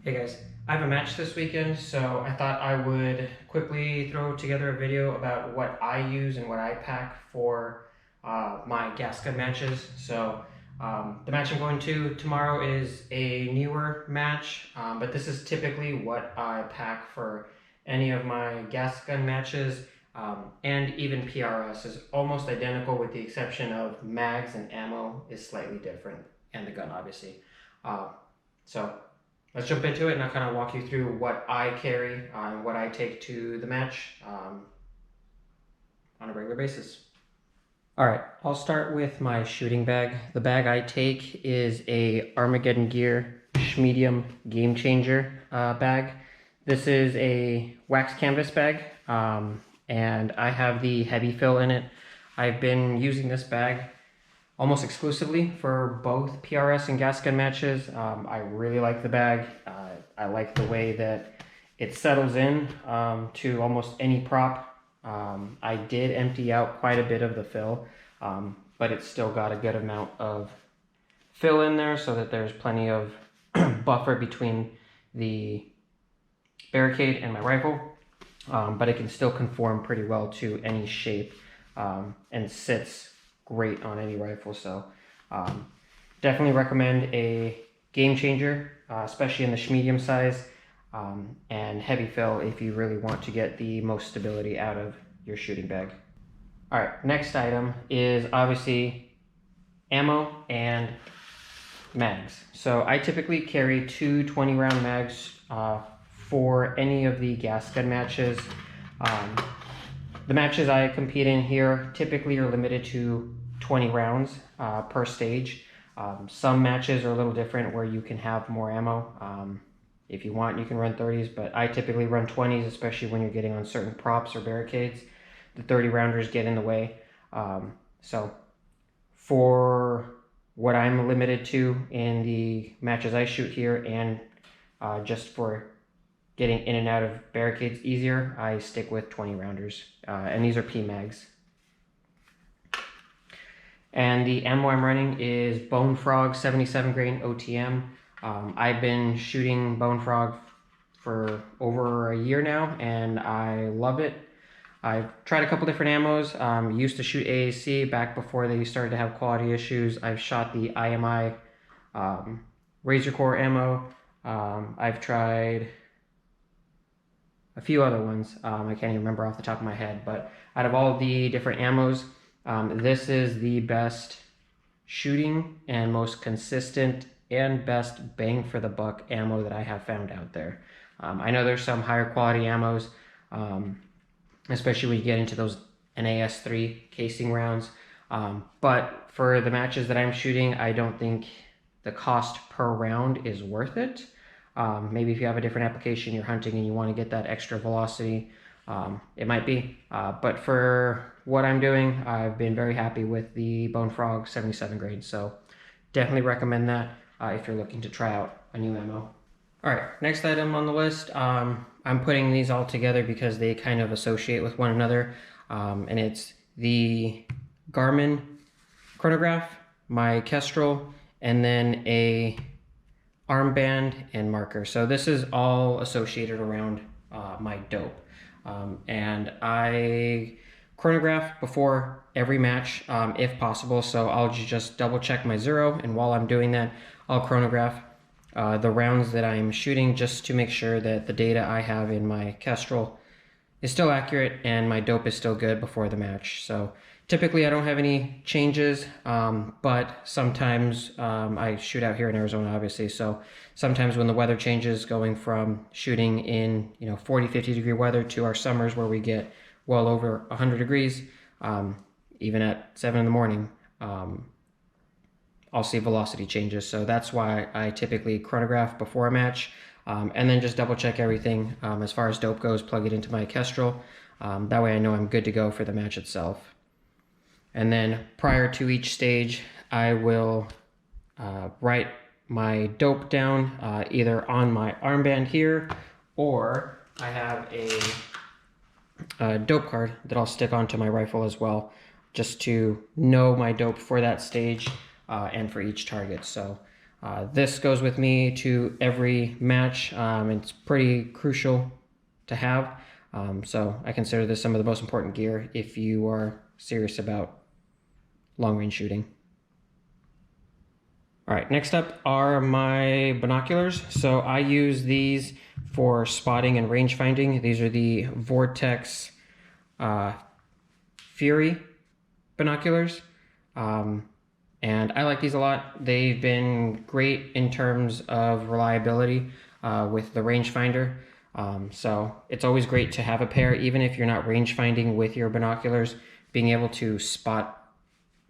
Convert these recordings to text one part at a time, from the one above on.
Hey guys, I have a match this weekend, so I thought I would quickly throw together a video about what I use and what I pack for my gas gun matches. The match I'm going to tomorrow is a newer match, but this is typically what I pack for any of my gas gun matches, and even PRS is almost identical with the exception of mags and ammo is slightly different, and the gun obviously. Uh, so let's jump into it and I'll kind of walk you through what I carry and what I take to the match on a regular basis. All right, I'll start with my shooting bag. The bag I take is a Armageddon Gear Medium Game Changer bag. This is a wax canvas bag, and I have the heavy fill in it. I've been using this bag almost exclusively for both PRS and gas gun matches. I really like the bag. I like the way that it settles in to almost any prop. I did empty out quite a bit of the fill, but it's still got a good amount of fill in there so that there's plenty of buffer between the barricade and my rifle, but it can still conform pretty well to any shape and sits great on any rifle. So definitely recommend a Game Changer, especially in the medium size, and heavy fill if you really want to get the most stability out of your shooting bag. All right, next item is obviously ammo and mags. So I typically carry two 20-round mags for any of the gas gun matches. The matches I compete in here typically are limited to 20 rounds per stage. Some matches are a little different where you can have more ammo. If you want, you can run 30s, but I typically run 20s, especially when you're getting on certain props or barricades. The 30 rounders get in the way. So for what I'm limited to in the matches I shoot here, and just for getting in and out of barricades easier, I stick with 20 rounders, and these are pmags. And the ammo I'm running is Bonefrog 77 grain OTM. I've been shooting Bonefrog for over a year now, and I love it. I've tried a couple different ammos. Used to shoot AAC back before they started to have quality issues. I've shot the IMI Razor Core ammo. I've tried a few other ones. I can't even remember off the top of my head, but out of all the different ammos, this is the best shooting and most consistent and best bang for the buck ammo that I have found out there. I know there's some higher quality ammos, especially when you get into those NAS3 casing rounds. But for the matches that I'm shooting, I don't think the cost per round is worth it. Maybe if you have a different application you're hunting and you want to get that extra velocity, it might be. But for what I'm doing, I've been very happy with the Bonefrog 77 grain. So definitely recommend that if you're looking to try out a new ammo. All right, next item on the list. I'm putting these all together because they kind of associate with one another. And it's the Garmin Chronograph, my Kestrel, and then a armband and marker. So this is all associated around my dope. And I chronograph before every match if possible. So I'll just double check my xero, and while I'm doing that, I'll chronograph the rounds that I'm shooting just to make sure that the data I have in my Kestrel is still accurate and my dope is still good before the match. So typically I don't have any changes, but sometimes I shoot out here in Arizona, obviously. So sometimes when the weather changes, going from shooting in 40, 50 degree weather to our summers where we get well over 100 degrees, even at 7 in the morning, I'll see velocity changes. So that's why I typically chronograph before a match, and then just double check everything as far as dope goes, plug it into my Kestrel. That way I know I'm good to go for the match itself. And then prior to each stage, I will write my dope down either on my armband here, or I have a dope card that I'll stick onto my rifle as well, just to know my dope for that stage and for each target. So This goes with me to every match. It's pretty crucial to have. So I consider this some of the most important gear if you are serious about long range shooting. All right, next up are my binoculars. So I use these for spotting and range finding. These are the Vortex Fury binoculars. And I like these a lot. They've been great in terms of reliability with the rangefinder. So it's always great to have a pair, even if you're not range finding with your binoculars. Being able to spot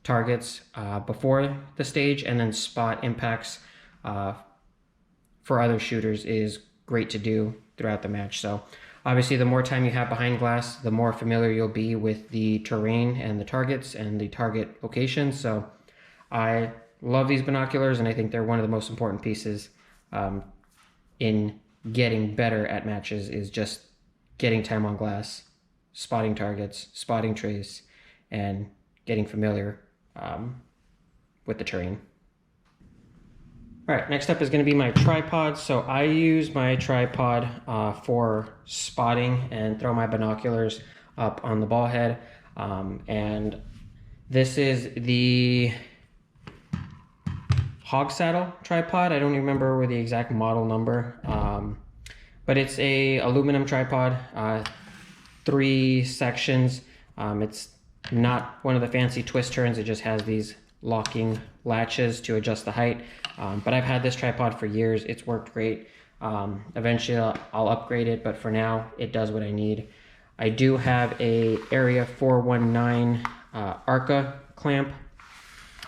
targets before the stage and then spot impacts for other shooters is great to do throughout the match. So obviously the more time you have behind glass, the more familiar you'll be with the terrain and the targets and the target locations. So I love these binoculars, and I think they're one of the most important pieces in getting better at matches, is just getting time on glass, spotting targets, spotting trace, and getting familiar with the terrain. All right, next up is going to be my tripod. So I use my tripod for spotting and throw my binoculars up on the ball head. And this is the Hog Saddle tripod. I don't remember where the exact model number, but it's a aluminum tripod, 3 sections. It's not one of the fancy twist turns. It just has these locking latches to adjust the height. But I've had this tripod for years. It's worked great. Eventually I'll upgrade it, but for now it does what I need. I do have a Area 419 Arca clamp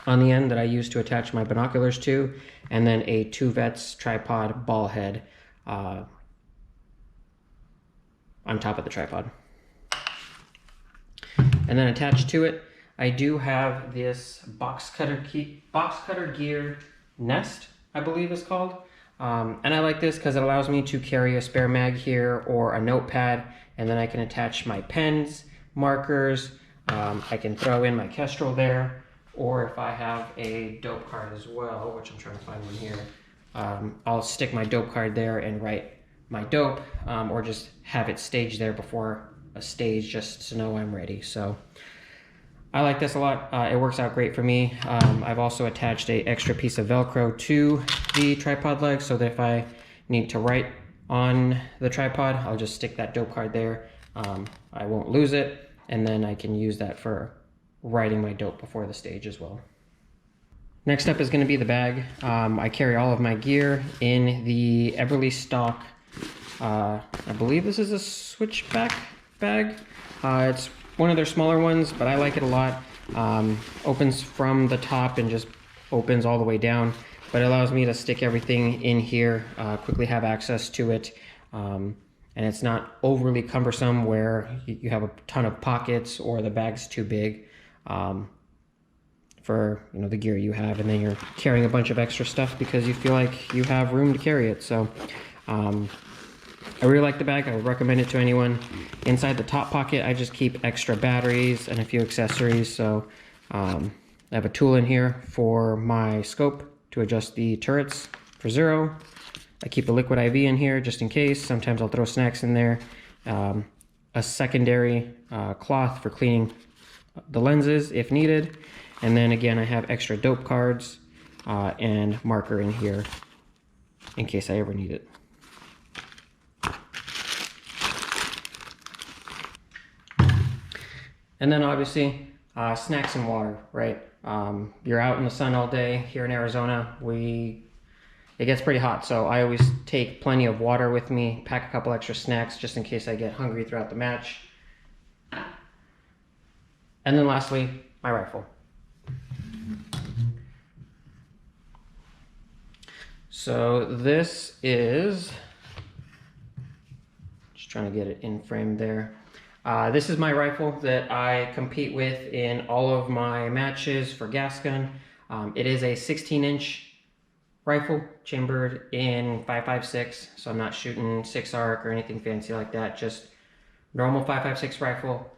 on the end that I use to attach my binoculars to, and then a 2Vets tripod ball head on top of the tripod. And then attached to it, I do have this box cutter gear nest, I believe it's called. And I like this because it allows me to carry a spare mag here or a notepad, and then I can attach my pens, markers. I can throw in my Kestrel there, or if I have a Dopecard as well, which I'm trying to find one here, I'll stick my Dopecard there and write my dope, or just have it staged there before a stage just to know I'm ready. So I like this a lot. It works out great for me. I've also attached an extra piece of Velcro to the tripod leg so that if I need to write on the tripod, I'll just stick that Dopecard there. I won't lose it, and then I can use that for writing my dope before the stage as well. Next up is going to be the bag. I carry all of my gear in the Eberlestock, I believe this is a switchback bag. It's one of their smaller ones, but I like it a lot. Opens from the top and just opens all the way down, but it allows me to stick everything in here, quickly have access to it, and it's not overly cumbersome where you have a ton of pockets or the bag's too big for the gear you have, and then you're carrying a bunch of extra stuff because you feel like you have room to carry it. So I really like the bag. I would recommend it to anyone. Inside the top pocket, I just keep extra batteries and a few accessories. So I have a tool in here for my scope to adjust the turrets for xero. I keep a liquid IV in here just in case. Sometimes I'll throw snacks in there. A secondary cloth for cleaning the lenses if needed. And then again, I have extra dope cards and marker in here in case I ever need it. And then obviously snacks and water, right? You're out in the sun all day. Here in Arizona, it gets pretty hot, so I always take plenty of water with me, pack a couple extra snacks just in case I get hungry throughout the match. And then lastly, my rifle. So this is, just trying to get it in frame there. This is my rifle that I compete with in all of my matches for gas gun. It is a 16-inch rifle chambered in 5.56, so I'm not shooting 6 arc or anything fancy like that, just normal 5.56 rifle.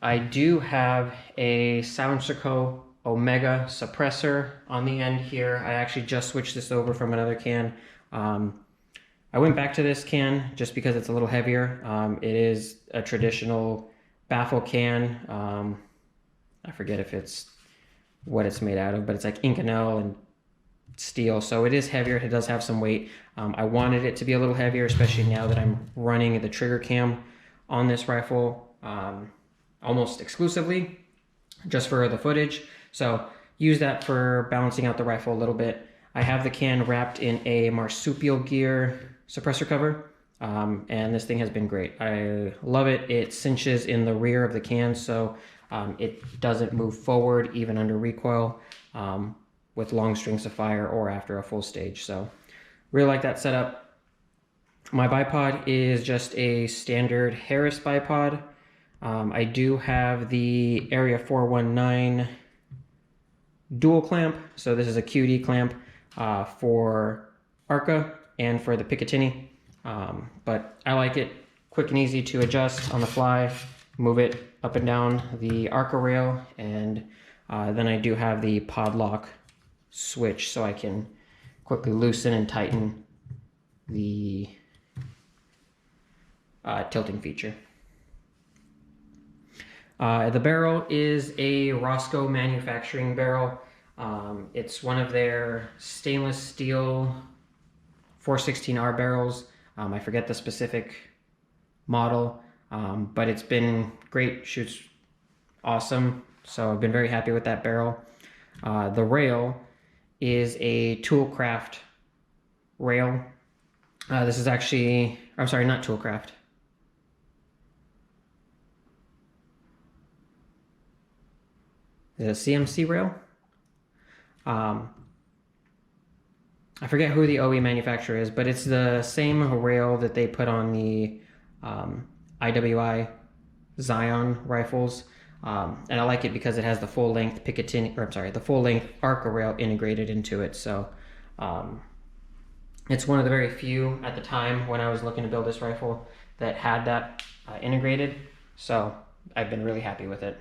I do have a Silencer Co. Omega suppressor on the end here. I actually just switched this over from another can. I went back to this can just because it's a little heavier. It is a traditional baffle can. I forget if it's what it's made out of, but it's like Inconel and steel, so it is heavier. It does have some weight. I wanted it to be a little heavier, especially now that I'm running the trigger cam on this rifle almost exclusively just for the footage, so use that for balancing out the rifle a little bit. I have the can wrapped in a marsupial gear suppressor cover, and this thing has been great. I love it. It cinches in the rear of the can, so it doesn't move forward even under recoil with long strings of fire or after a full stage. So really like that setup. My bipod is just a standard Harris bipod. I do have the Area 419 dual clamp. So this is a QD clamp for Arca and for the Picatinny. But I like it, quick and easy to adjust on the fly, move it up and down the Arca rail, and then I do have the pod lock switch so I can quickly loosen and tighten the tilting feature. The barrel is a Roscoe manufacturing barrel. It's one of their stainless steel 416R barrels. I forget the specific model, but it's been great, shoots awesome. So I've been very happy with that barrel. The rail is a Toolcraft rail. This is actually, I'm sorry, not Toolcraft. Is it a CMC rail? I forget who the OE manufacturer is, but it's the same rail that they put on the IWI Zion rifles. And I like it because it has the full length Picatinny, or I'm sorry, the full length Arca rail integrated into it. So it's one of the very few at the time when I was looking to build this rifle that had that integrated. So I've been really happy with it.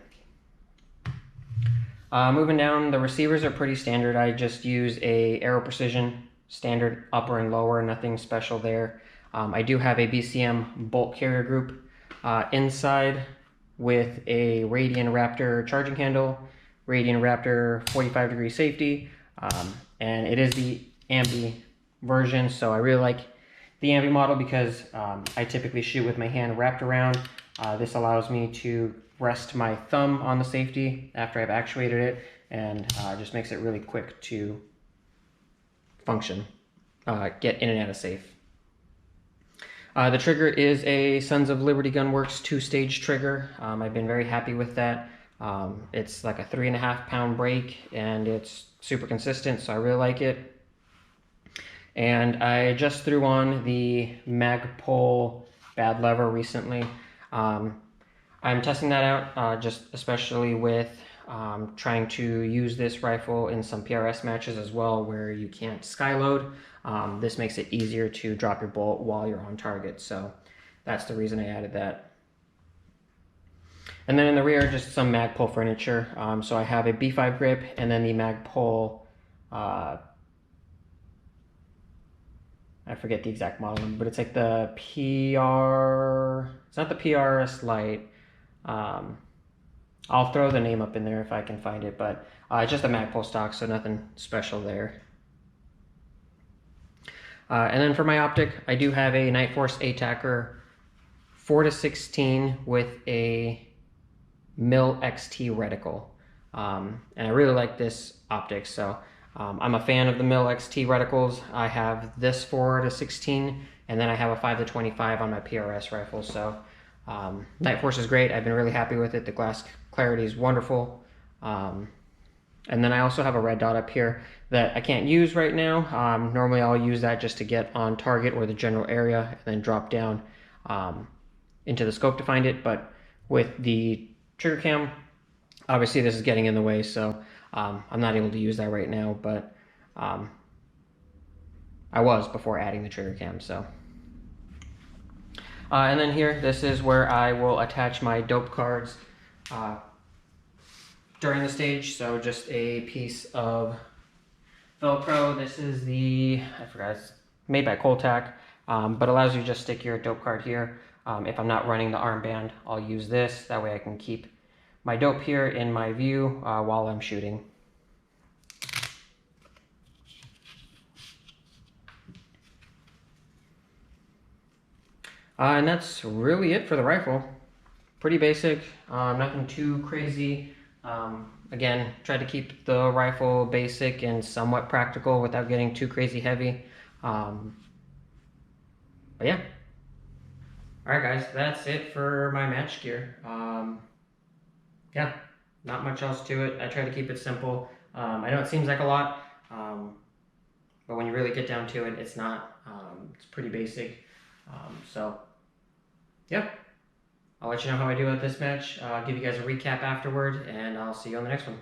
Moving down, the receivers are pretty standard. I just use a Aero Precision standard upper and lower, nothing special there. I do have a BCM bolt carrier group inside with a Radian Raptor charging handle, Radian Raptor 45-degree safety, and it is the Ambi version, so I really like the Ambi model because I typically shoot with my hand wrapped around. This allows me to rest my thumb on the safety after I've actuated it, and just makes it really quick to function, get in and out of safe. The trigger is a Sons of Liberty Gunworks 2-stage trigger. I've been very happy with that. It's like a 3.5 pound break, and it's super consistent, so I really like it. And I just threw on the Magpul bad lever recently. I'm testing that out, just especially with trying to use this rifle in some PRS matches as well, where you can't skyload. This makes it easier to drop your bolt while you're on target, so that's the reason I added that. And then in the rear, just some Magpul furniture. So I have a B5 grip, and then the Magpul, I forget the exact model, but it's like the PR, it's not the PRS Lite. I'll throw the name up in there if I can find it, but it's just a Magpul stock, so nothing special there. And then for my optic, I do have a Night Force ATACR 4-16 with a Mil XT reticle. And I really like this optic, so I'm a fan of the Mil XT reticles. I have this 4-16, and then I have a 5-25 on my PRS rifle, so Night Force is great. I've been really happy with it. The glass clarity is wonderful. And then I also have a red dot up here that I can't use right now. Normally I'll use that just to get on target or the general area and then drop down into the scope to find it. But with the trigger cam, obviously this is getting in the way, so I'm not able to use that right now, but I was before adding the trigger cam. So. And then here, this is where I will attach my Dopecards. during the stage. So just a piece of Velcro. This is I forgot, it's made by Cole-tac, but allows you to just stick your dope card here. If I'm not running the armband, I'll use this. That way I can keep my dope here in my view while I'm shooting. And that's really it for the rifle. Pretty basic, nothing too crazy. Again, tried to keep the rifle basic and somewhat practical without getting too crazy heavy. But yeah. Alright guys, that's it for my match gear. Yeah, not much else to it. I try to keep it simple. I know it seems like a lot, but when you really get down to it, it's not. It's pretty basic. So, yeah. I'll let you know how I do at this match. I'll give you guys a recap afterward, and I'll see you on the next one.